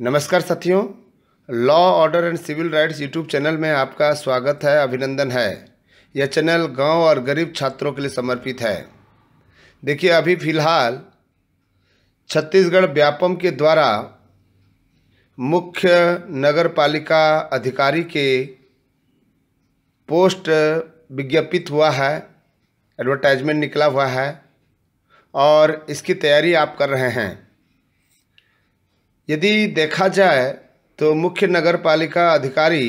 नमस्कार साथियों, law order and civil rights YouTube channel में आपका स्वागत है, अभिनंदन है। यह चैनल गांव और गरीब छात्रों के लिए समर्पित है। देखिए, अभी फ़िलहाल छत्तीसगढ़ व्यापम के द्वारा मुख्य नगर पालिका अधिकारी के पोस्ट विज्ञापित हुआ है, एडवर्टाइजमेंट निकला हुआ है और इसकी तैयारी आप कर रहे हैं। यदि देखा जाए तो मुख्य नगर पालिका अधिकारी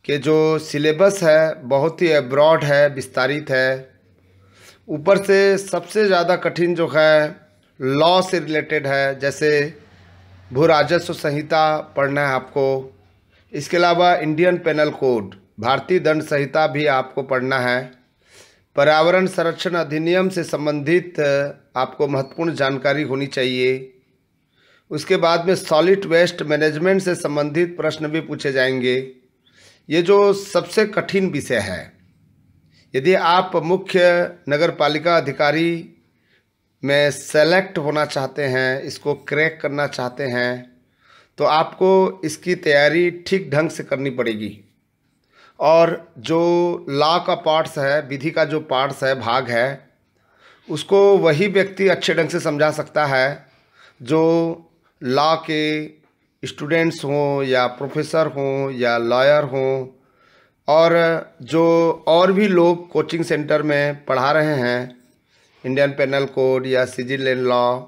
के जो सिलेबस है बहुत ही ब्रॉड है, विस्तारित है। ऊपर से सबसे ज़्यादा कठिन जो है लॉ से रिलेटेड है, जैसे भू राजस्व संहिता पढ़ना है आपको। इसके अलावा इंडियन पेनल कोड, भारतीय दंड संहिता भी आपको पढ़ना है। पर्यावरण संरक्षण अधिनियम से संबंधित आपको महत्वपूर्ण जानकारी होनी चाहिए। उसके बाद में सॉलिड वेस्ट मैनेजमेंट से संबंधित प्रश्न भी पूछे जाएंगे। ये जो सबसे कठिन विषय है, यदि आप मुख्य नगर पालिका अधिकारी में सेलेक्ट होना चाहते हैं, इसको क्रैक करना चाहते हैं, तो आपको इसकी तैयारी ठीक ढंग से करनी पड़ेगी। और जो लॉ का पार्ट्स है, विधि का जो पार्ट्स है, भाग है, उसको वही व्यक्ति अच्छे ढंग से समझा सकता है जो लॉ के स्टूडेंट्स हों या प्रोफेसर हों या लॉयर हों, और जो और भी लोग कोचिंग सेंटर में पढ़ा रहे हैं इंडियन पेनल कोड या सिविल एंड लॉ,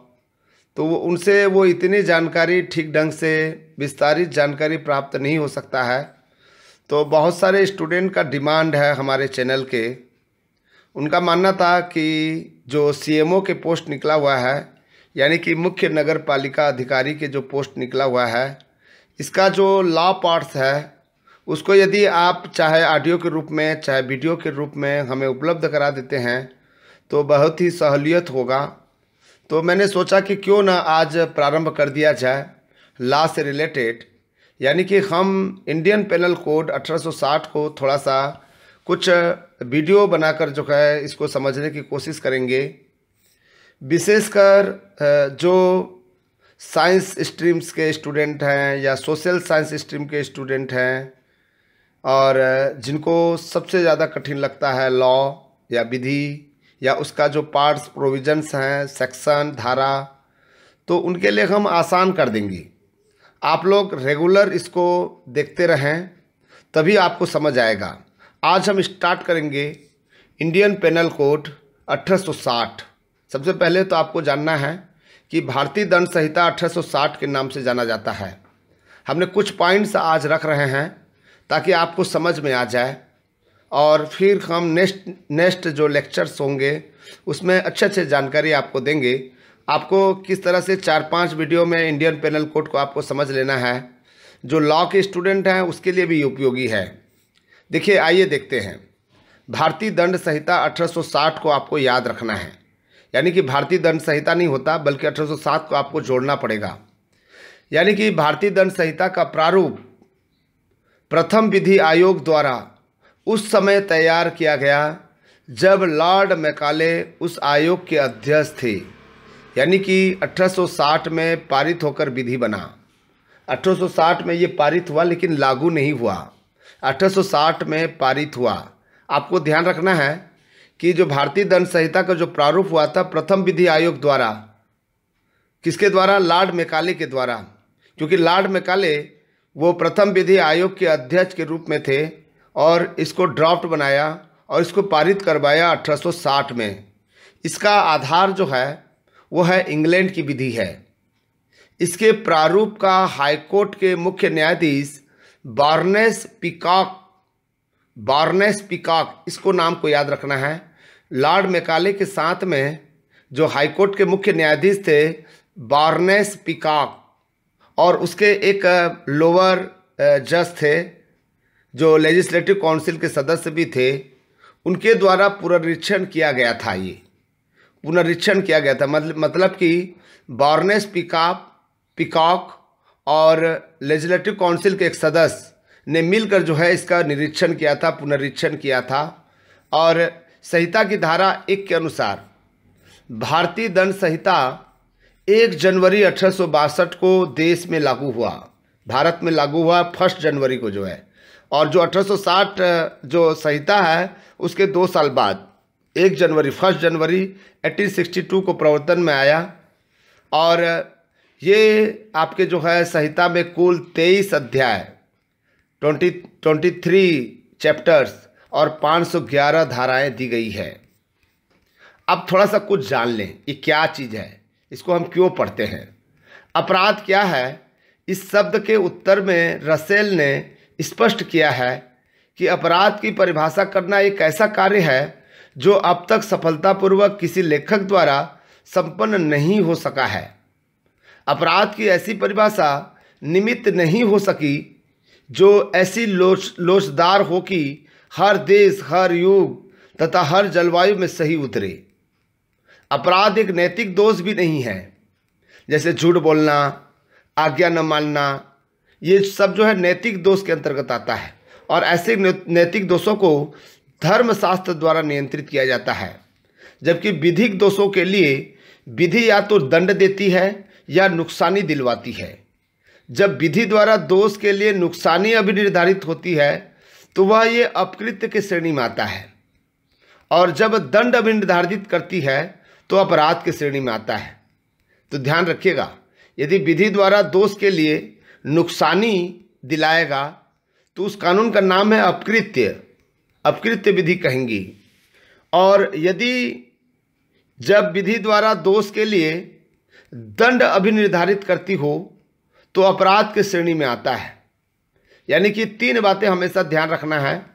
तो उनसे वो इतनी जानकारी ठीक ढंग से विस्तारित जानकारी प्राप्त नहीं हो सकता है। तो बहुत सारे स्टूडेंट का डिमांड है हमारे चैनल के। उनका मानना था कि जो सीएमओ के पोस्ट निकला हुआ है, यानी कि मुख्य नगर पालिका अधिकारी के जो पोस्ट निकला हुआ है, इसका जो लॉ पार्ट्स है उसको यदि आप चाहे ऑडियो के रूप में चाहे वीडियो के रूप में हमें उपलब्ध करा देते हैं तो बहुत ही सहूलियत होगा। तो मैंने सोचा कि क्यों ना आज प्रारंभ कर दिया जाए लॉ से रिलेटेड, यानी कि हम इंडियन पेनल कोड 1860 को थोड़ा सा कुछ वीडियो बनाकर जो है इसको समझने की कोशिश करेंगे। विशेषकर जो साइंस स्ट्रीम्स के स्टूडेंट हैं या सोशल साइंस स्ट्रीम के स्टूडेंट हैं और जिनको सबसे ज़्यादा कठिन लगता है लॉ या विधि या उसका जो पार्ट्स प्रोविजंस हैं, सेक्शन, धारा, तो उनके लिए हम आसान कर देंगे। आप लोग रेगुलर इसको देखते रहें, तभी आपको समझ आएगा। आज हम स्टार्ट करेंगे इंडियन पेनल कोड 1860। सबसे पहले तो आपको जानना है कि भारतीय दंड संहिता 1860 के नाम से जाना जाता है। हमने कुछ पॉइंट्स आज रख रहे हैं ताकि आपको समझ में आ जाए, और फिर हम नेक्स्ट जो लेक्चर्स होंगे उसमें अच्छे जानकारी आपको देंगे। आपको किस तरह से 4-5 वीडियो में इंडियन पेनल कोड को आपको समझ लेना है। जो लॉ के स्टूडेंट हैं उसके लिए भी उपयोगी है। देखिए, आइए देखते हैं। भारतीय दंड संहिता 1860 को आपको याद रखना है, यानी कि भारतीय दंड संहिता नहीं होता बल्कि 1860 को आपको जोड़ना पड़ेगा। यानी कि भारतीय दंड संहिता का प्रारूप प्रथम विधि आयोग द्वारा उस समय तैयार किया गया जब लॉर्ड मैकाले उस आयोग के अध्यक्ष थे, यानी कि 1860 में पारित होकर विधि बना। 1860 में ये पारित हुआ लेकिन लागू नहीं हुआ, 1860 में पारित हुआ। आपको ध्यान रखना है कि जो भारतीय दंड संहिता का जो प्रारूप हुआ था प्रथम विधि आयोग द्वारा, किसके द्वारा? लॉर्ड मैकाले के द्वारा, क्योंकि लॉर्ड मैकाले वो प्रथम विधि आयोग के अध्यक्ष के रूप में थे और इसको ड्राफ्ट बनाया और इसको पारित करवाया 1860 में। इसका आधार जो है वो है इंग्लैंड की विधि है। इसके प्रारूप का हाईकोर्ट के मुख्य न्यायाधीश बार्नेस पिकॉक, इसको नाम को याद रखना है। लॉर्ड मैकाले के साथ में जो हाईकोर्ट के मुख्य न्यायाधीश थे बार्नेस पिकॉक, और उसके एक लोअर जज थे जो लेजिस्लेटिव काउंसिल के सदस्य भी थे, उनके द्वारा पुनरीक्षण किया गया था। ये पुनरीक्षण किया गया था, मतलब कि बार्नेस पिकॉक और लेजिस्लेटिव काउंसिल के एक सदस्य ने मिलकर जो है इसका निरीक्षण किया था, पुनरीक्षण किया था। और संहिता की धारा 1 के अनुसार भारतीय दंड संहिता 1 जनवरी 1862 को देश में लागू हुआ, भारत में लागू हुआ 1 जनवरी को जो है। और जो 1860 जो संहिता है उसके 2 साल बाद 1 जनवरी 1862 को प्रवर्तन में आया। और ये आपके जो है संहिता में कुल 23 अध्याय 23 चैप्टर्स और 511 धाराएं दी गई है। अब थोड़ा सा कुछ जान लें, ये क्या चीज़ है, इसको हम क्यों पढ़ते हैं। अपराध क्या है, इस शब्द के उत्तर में रसेल ने स्पष्ट किया है कि अपराध की परिभाषा करना एक ऐसा कार्य है जो अब तक सफलतापूर्वक किसी लेखक द्वारा संपन्न नहीं हो सका है। अपराध की ऐसी परिभाषा निमित्त नहीं हो सकी जो ऐसी लोचदार हो कि हर देश, हर युग तथा हर जलवायु में सही उतरे। अपराध एक नैतिक दोष भी नहीं है, जैसे झूठ बोलना, आज्ञा न मानना, ये सब जो है नैतिक दोष के अंतर्गत आता है। और ऐसे नैतिक दोषों को धर्मशास्त्र द्वारा नियंत्रित किया जाता है, जबकि विधिक दोषों के लिए विधि या तो दंड देती है या नुकसानी दिलवाती है। जब विधि द्वारा दोष के लिए नुकसानी अभिनिर्धारित होती है तो वह ये अपकृत्य के श्रेणी में आता है, और जब दंड अभिनिर्धारित करती है तो अपराध के श्रेणी में आता है। तो ध्यान रखिएगा, यदि विधि द्वारा दोष के लिए नुकसानी दिलाएगा तो उस कानून का नाम है अपकृत्य विधि कहेंगी। और यदि जब विधि द्वारा दोष के लिए दंड अभिनिर्धारित करती हो तो अपराध के श्रेणी में आता है। यानी कि 3 बातें हमेशा ध्यान रखना है।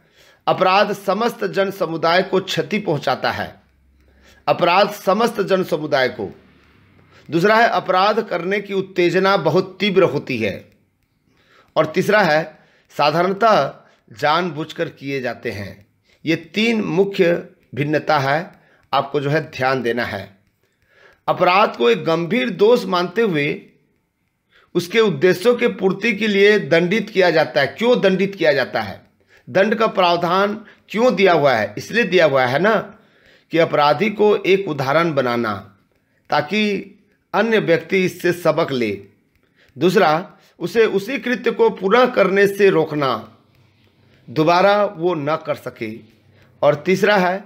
अपराध समस्त जन समुदाय को क्षति पहुंचाता है, अपराध समस्त जन समुदाय को। दूसरा है अपराध करने की उत्तेजना बहुत तीव्र होती है। और तीसरा है साधारणतः जानबूझकर किए जाते हैं। ये 3 मुख्य भिन्नता है, आपको जो है ध्यान देना है। अपराध को एक गंभीर दोष मानते हुए उसके उद्देश्यों के पूर्ति के लिए दंडित किया जाता है। क्यों दंडित किया जाता है, दंड का प्रावधान क्यों दिया हुआ है? इसलिए दिया हुआ है ना कि अपराधी को एक उदाहरण बनाना, ताकि अन्य व्यक्ति इससे सबक ले। दूसरा, उसे उसी कृत्य को पुनः करने से रोकना, दोबारा वो न कर सके। और तीसरा है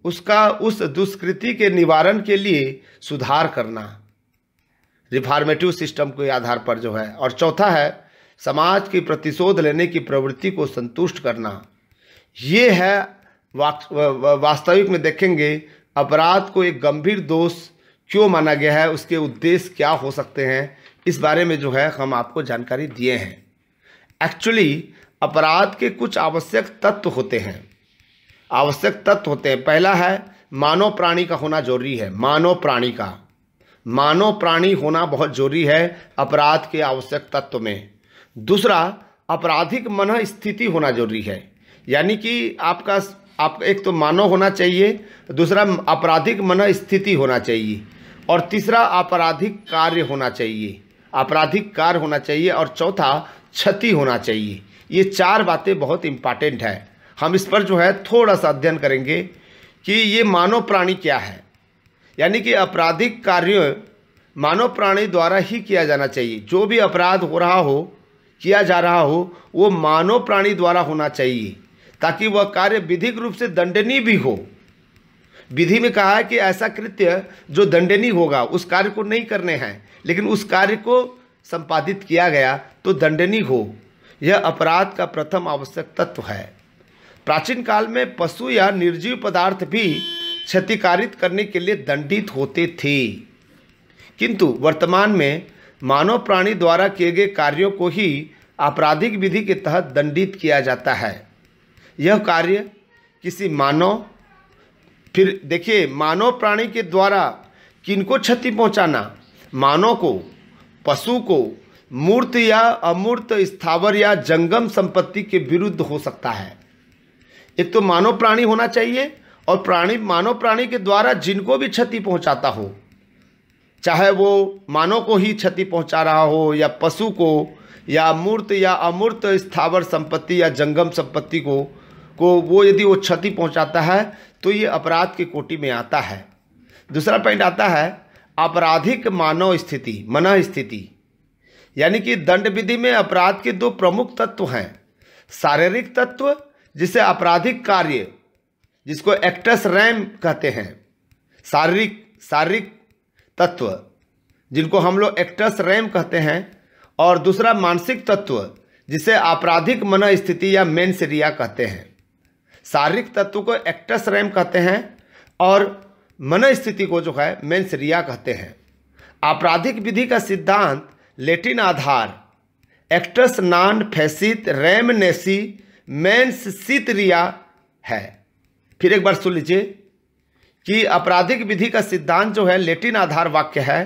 उसका उस दुष्कृति के निवारण के लिए सुधार करना, रिफॉर्मेटिव सिस्टम के आधार पर जो है। और चौथा है समाज की प्रतिशोध लेने की प्रवृत्ति को संतुष्ट करना। ये है वास्तविक में देखेंगे अपराध को एक गंभीर दोष क्यों माना गया है, उसके उद्देश्य क्या हो सकते हैं, इस बारे में जो है हम आपको जानकारी दिए हैं। एक्चुअली अपराध के कुछ आवश्यक तत्व होते हैं, पहला है मानव प्राणी का होना जरूरी है। मानव प्राणी होना बहुत जरूरी है अपराध के आवश्यक तत्व में। दूसरा, आपराधिक मन स्थिति होना जरूरी है, यानी कि आप एक तो मानव होना चाहिए, दूसरा आपराधिक मन स्थिति होना चाहिए, और तीसरा आपराधिक कार्य होना चाहिए, और चौथा क्षति होना चाहिए। ये 4 बातें बहुत इंपॉर्टेंट है। हम इस पर जो है थोड़ा सा अध्ययन करेंगे कि ये मानव प्राणी क्या है। यानी कि आपराधिक कार्य मानव प्राणी द्वारा ही किया जाना चाहिए। जो भी अपराध हो रहा हो, किया जा रहा हो, वो मानव प्राणी द्वारा होना चाहिए, ताकि वह कार्य विधिक रूप से दंडनीय भी हो। विधि में कहा है कि ऐसा कृत्य जो दंडनीय होगा उस कार्य को नहीं करने हैं, लेकिन उस कार्य को संपादित किया गया तो दंडनीय हो। यह अपराध का प्रथम आवश्यक तत्व है। प्राचीन काल में पशु या निर्जीव पदार्थ भी क्षतिकारित करने के लिए दंडित होते थे, किंतु वर्तमान में मानव प्राणी द्वारा किए गए कार्यों को ही आपराधिक विधि के तहत दंडित किया जाता है। यह कार्य किसी मानव, फिर देखिए मानव प्राणी के द्वारा किनको क्षति पहुंचाना, मानव को, पशु को, मूर्त या अमूर्त, स्थावर या जंगम संपत्ति के विरुद्ध हो सकता है। एक तो मानव प्राणी होना चाहिए, और मानव प्राणी के द्वारा जिनको भी क्षति पहुंचाता हो, चाहे वो मानव को ही क्षति पहुंचा रहा हो या पशु को या मूर्त या अमूर्त स्थावर संपत्ति या जंगम संपत्ति को वो यदि वो क्षति पहुंचाता है तो ये अपराध की कोटि में आता है। दूसरा पॉइंट आता है आपराधिक मानव स्थिति, मन स्थिति, यानी कि दंड विधि में अपराध के दो प्रमुख तत्व हैं। शारीरिक तत्व जिसे आपराधिक कार्य, जिसको एक्टस रैम कहते हैं, शारीरिक तत्व जिनको हम लोग एक्टस रैम कहते हैं, और दूसरा मानसिक तत्व जिसे आपराधिक मन स्थिति या मेंस रिया कहते हैं। शारीरिक तत्व को एक्टस रैम कहते हैं और मन स्थिति को जो है मेंस रिया कहते हैं। आपराधिक विधि का सिद्धांत लैटिन आधार एक्टस नॉन फेसिट रैम नेसी मेंस सित रिया है। फिर एक बार सुन लीजिए कि आपराधिक विधि का सिद्धांत जो है लैटिन आधार वाक्य है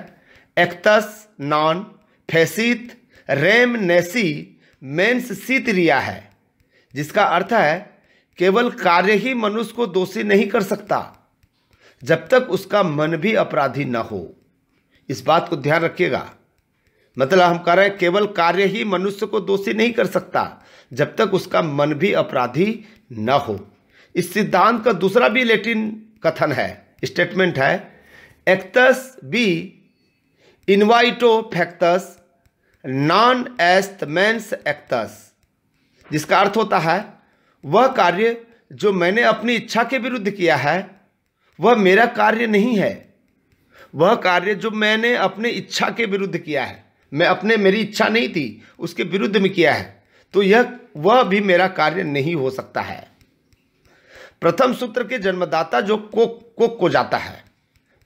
एक्टस नॉन फेसिट रेम नेसी मेंस सित रिया है, जिसका अर्थ है केवल कार्य ही मनुष्य को दोषी नहीं कर सकता जब तक उसका मन भी अपराधी न हो। इस बात को ध्यान रखिएगा। मतलब हम कह रहे हैं केवल कार्य ही मनुष्य को दोषी नहीं कर सकता जब तक उसका मन भी अपराधी न हो। इस सिद्धांत का दूसरा भी लैटिन कथन है, स्टेटमेंट है एक्टस बी इनवाइटो फैक्टस नॉन एस्ट मेंस एक्टस, जिसका अर्थ होता है वह कार्य जो मैंने अपनी इच्छा के विरुद्ध किया है वह मेरा कार्य नहीं है। वह कार्य जो मैंने अपनी इच्छा के विरुद्ध किया है, मेरी इच्छा नहीं थी, उसके विरुद्ध में किया है, तो वह भी मेरा कार्य नहीं हो सकता है। प्रथम सूत्र के जन्मदाता जो कोक को जाता है,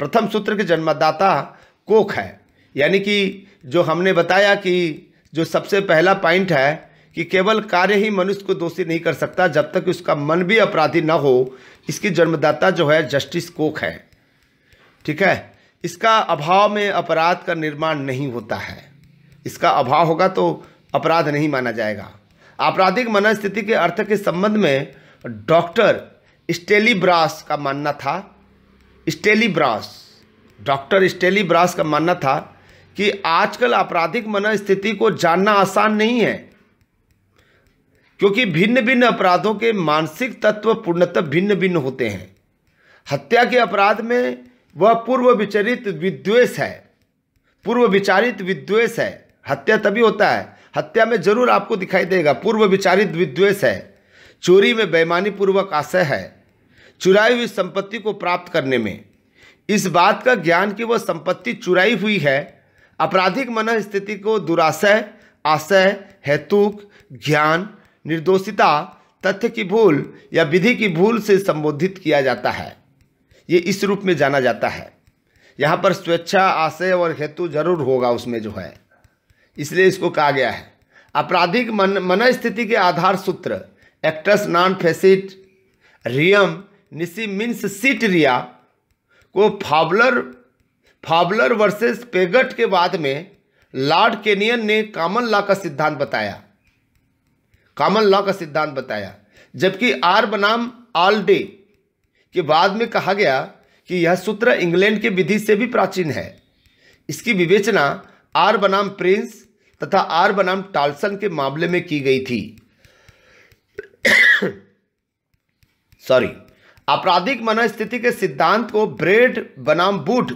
प्रथम सूत्र के जन्मदाता कोक है, यानी कि जो हमने बताया कि जो सबसे पहला पॉइंट है कि केवल कार्य ही मनुष्य को दोषी नहीं कर सकता जब तक उसका मन भी अपराधी न हो, इसकी जन्मदाता जो है जस्टिस कोक है। ठीक है, इसका अभाव में अपराध का निर्माण नहीं होता है, इसका अभाव होगा तो अपराध नहीं माना जाएगा। आपराधिक मनस्थिति के अर्थ के संबंध में डॉक्टर स्टेलीब्रास का मानना था, डॉक्टर स्टेलीब्रास का मानना था कि आजकल आपराधिक मनस्थिति को जानना आसान नहीं है, क्योंकि भिन्न भिन्न अपराधों के मानसिक तत्व पूर्णतः भिन्न भिन्न होते हैं। हत्या के अपराध में वह पूर्व विचारित विद्वेष है। हत्या तभी होता है, हत्या में जरूर आपको दिखाई देगा पूर्व विचारित विद्वेष है। चोरी में बेईमानी पूर्वक आशय है, चुराई हुई संपत्ति को प्राप्त करने में इस बात का ज्ञान कि वह संपत्ति चुराई हुई है। आपराधिक मन स्थिति को दुराशय, आशय, हेतुक, ज्ञान, निर्दोषिता, तथ्य की भूल या विधि की भूल से संबोधित किया जाता है। ये इस रूप में जाना जाता है। यहाँ पर स्वेच्छा, आशय और हेतु जरूर होगा उसमें जो है, इसलिए इसको कहा गया है। आपराधिक मन स्थिति के आधार सूत्र एक्टस नॉन फेसिट रियम निसी मीन्स सिट रिया को फावलर वर्सेस पेगट के बाद में लॉर्ड केनियन ने कॉमन लॉ का सिद्धांत बताया, जबकि आर बनाम ऑल डे के बाद में कहा गया कि यह सूत्र इंग्लैंड के विधि से भी प्राचीन है। इसकी विवेचना आर बनाम प्रिंस तथा आर बनाम टाल्सन के मामले में की गई थी। आपराधिक मनस्थिति के सिद्धांत को ब्रेड बनाम वुड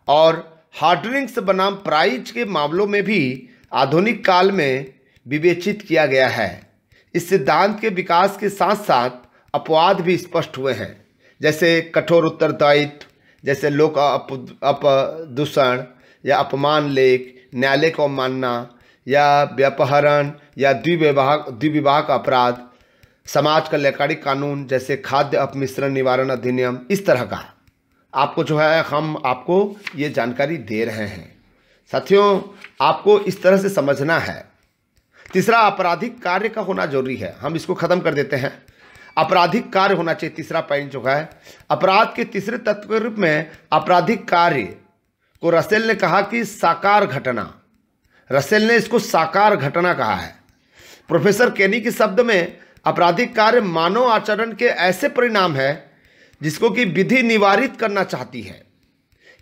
और हार्डरिंग्स बनाम प्राइज के मामलों में भी आधुनिक काल में विवेचित किया गया है। इस सिद्धांत के विकास के साथ साथ अपवाद भी स्पष्ट हुए हैं, जैसे कठोर उत्तरदायित्व, जैसे लोक अपदूषण या अपमान लेख, न्यायालय को मानना या व्यापहरण या द्विविवाह का अपराध, समाज कल्याणकारी कानून जैसे खाद्य अपमिश्रण निवारण अधिनियम। इस तरह का आपको जो है हम आपको ये जानकारी दे रहे हैं। साथियों, आपको इस तरह से समझना है। तीसरा, आपराधिक कार्य का होना जरूरी है। हम इसको खत्म कर देते हैं। आपराधिक कार्य होना चाहिए, तीसरा पॉइंट जो है। अपराध के तीसरे तत्व के रूप में आपराधिक कार्य को रसेल ने कहा कि साकार घटना। रसेल ने इसको साकार घटना कहा है। प्रोफेसर केनी के शब्द में आपराधिक कार्य मानव आचरण के ऐसे परिणाम है जिसको कि विधि निवारित करना चाहती है।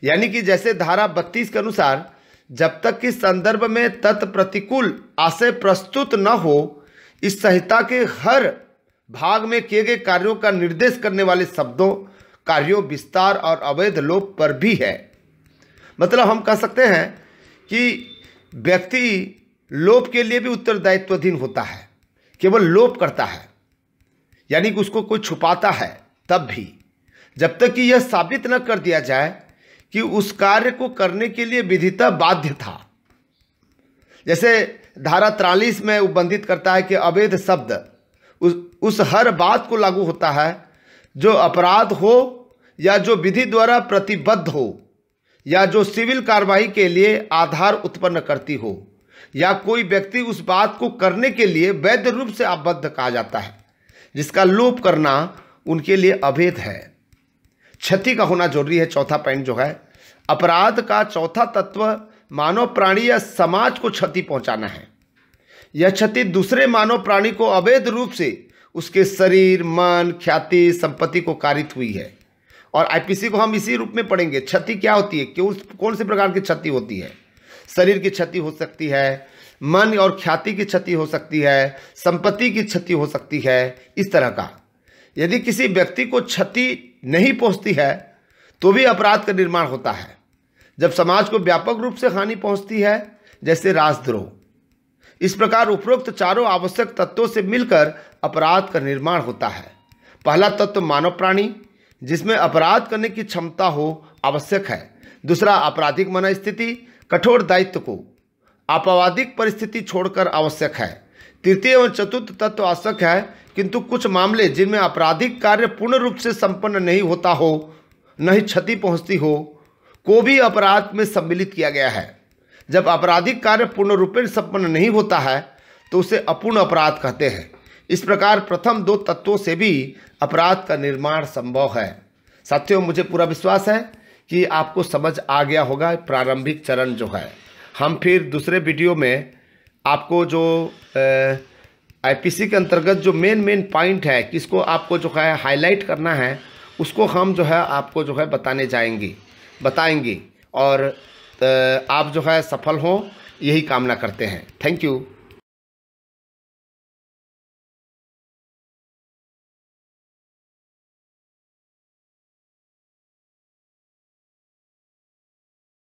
यानी कि जैसे धारा 32 के अनुसार जब तक कि संदर्भ में तत्प्रतिकूल आशय प्रस्तुत न हो, इस संहिता के हर भाग में किए गए कार्यों का निर्देश करने वाले शब्दों, कार्यों, विस्तार और अवैध लोप पर भी है। मतलब हम कह सकते हैं कि व्यक्ति लोभ के लिए भी उत्तरदायित्वाधीन होता है, केवल लोभ करता है, यानी कि उसको कोई छुपाता है तब भी, जब तक कि यह साबित न कर दिया जाए कि उस कार्य को करने के लिए विधिता बाध्य था। जैसे धारा 43 में उपबंधित करता है कि अवैध शब्द उस हर बात को लागू होता है जो अपराध हो या जो विधि द्वारा प्रतिबद्ध हो या जो सिविल कार्रवाई के लिए आधार उत्पन्न करती हो या कोई व्यक्ति उस बात को करने के लिए वैध रूप से आबद्ध कहा जाता है, जिसका लोप करना उनके लिए अवैध है। क्षति का होना जरूरी है। चौथा पॉइंट जो है, अपराध का चौथा तत्व मानव प्राणी या समाज को क्षति पहुंचाना है। यह क्षति दूसरे मानव प्राणी को अवैध रूप से उसके शरीर, मन, ख्याति, संपत्ति को कारित हुई है। और आईपीसी को हम इसी रूप में पढ़ेंगे। क्षति क्या होती है, क्यों, कौन से प्रकार की क्षति होती है? शरीर की क्षति हो सकती है, मन और ख्याति की क्षति हो सकती है, संपत्ति की क्षति हो सकती है, इस तरह का। यदि किसी व्यक्ति को क्षति नहीं पहुंचती है तो भी अपराध का निर्माण होता है। जब समाज को व्यापक रूप से हानि पहुंचती है, जैसे राजद्रोह। इस प्रकार उपरोक्त चारों आवश्यक तत्वों से मिलकर अपराध का निर्माण होता है। पहला तत्व मानव प्राणी, जिसमें अपराध करने की क्षमता हो, आवश्यक है। दूसरा आपराधिक मनस्थिति, कठोर दायित्व को आपवादिक परिस्थिति छोड़कर आवश्यक है। तृतीय एवं चतुर्थ तत्व आवश्यक है, किंतु कुछ मामले जिनमें आपराधिक कार्य पूर्ण रूप से संपन्न नहीं होता हो, न ही क्षति पहुंचती हो, को भी अपराध में सम्मिलित किया गया है। जब आपराधिक कार्य पूर्ण रूप से संपन्न नहीं होता है तो उसे अपूर्ण अपराध कहते हैं। इस प्रकार प्रथम दो तत्वों से भी अपराध का निर्माण संभव है। साथियों, मुझे पूरा विश्वास है कि आपको समझ आ गया होगा प्रारंभिक चरण जो है। हम फिर दूसरे वीडियो में आपको जो आईपीसी के अंतर्गत जो मेन पॉइंट है, किसको आपको जो है हाईलाइट करना है, उसको हम जो है आपको जो है बताएंगे और आप जो है सफल हों, यही कामना करते हैं। Thank you.